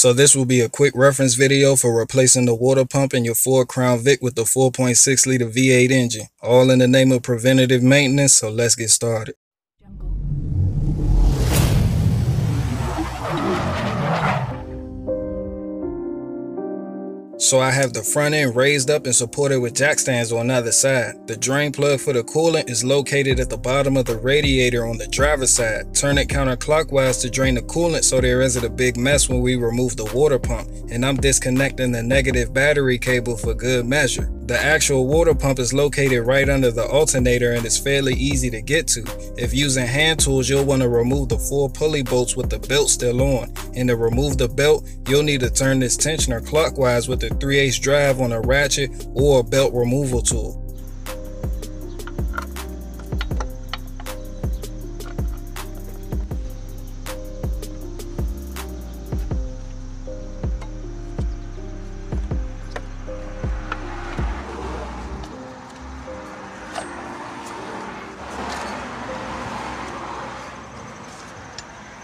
So this will be a quick reference video for replacing the water pump in your Ford Crown Vic with the 4.6 liter V8 engine, all in the name of preventative maintenance. So let's get started. So I have the front end raised up and supported with jack stands on either side. The drain plug for the coolant is located at the bottom of the radiator on the driver's side. Turn it counterclockwise to drain the coolant so there isn't a big mess when we remove the water pump. And I'm disconnecting the negative battery cable for good measure. The actual water pump is located right under the alternator and it's fairly easy to get to. If using hand tools, you'll want to remove the 4 pulley bolts with the belt still on. And to remove the belt, you'll need to turn this tensioner clockwise with the 3/8 drive on a ratchet or a belt removal tool.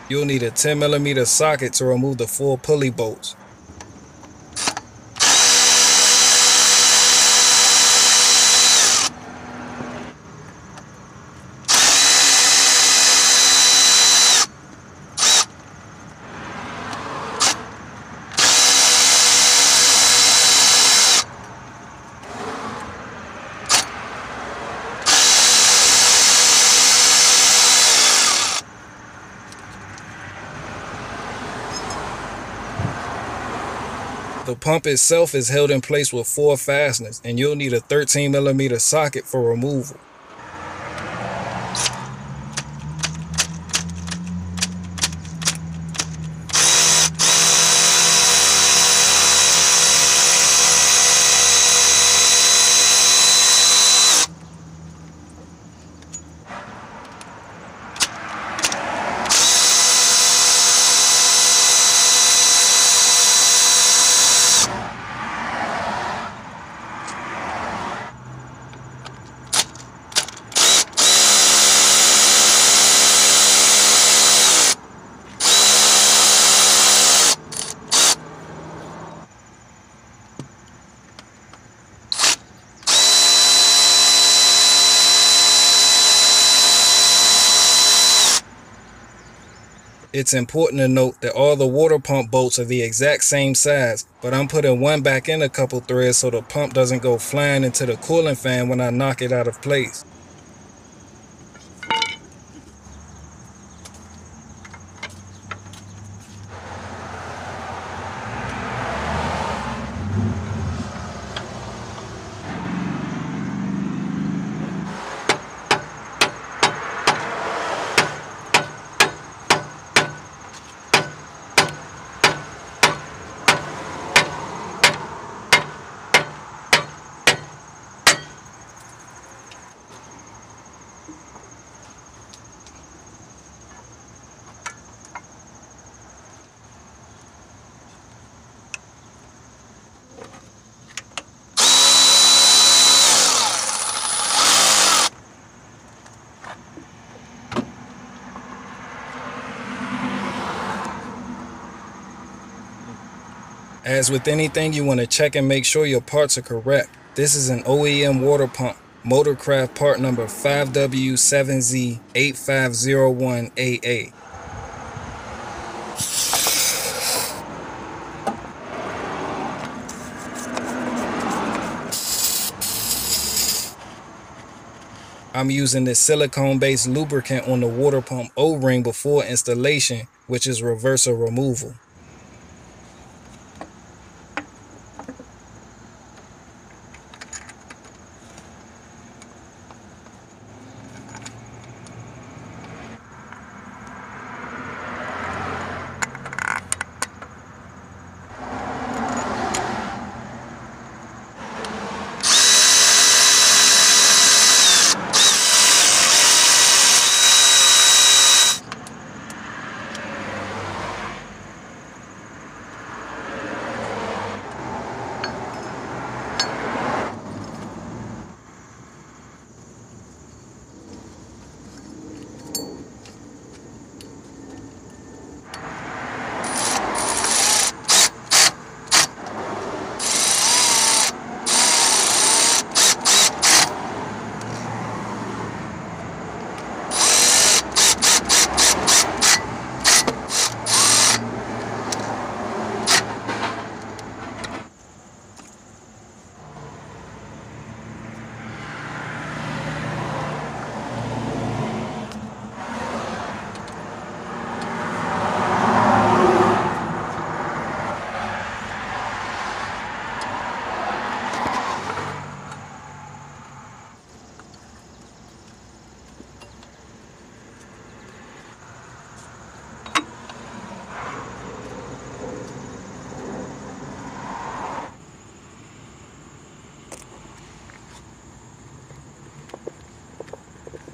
You'll need a 10mm socket to remove the 4 pulley bolts. The pump itself is held in place with 4 fasteners, and you'll need a 13mm socket for removal. It's important to note that all the water pump bolts are the exact same size, but I'm putting one back in a couple threads so the pump doesn't go flying into the cooling fan when I knock it out of place. As with anything, you want to check and make sure your parts are correct. This is an OEM water pump, Motorcraft part number 5W7Z8501AA. I'm using this silicone-based lubricant on the water pump O-ring before installation, which is reversal removal.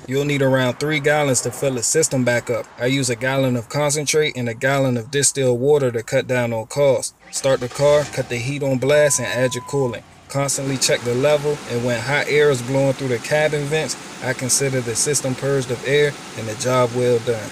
You'll need around 3 gallons to fill the system back up. I use a gallon of concentrate and a gallon of distilled water to cut down on costs. Start the car, cut the heat on blast, and add your coolant. Constantly check the level, and when hot air is blowing through the cabin vents, I consider the system purged of air and the job well done.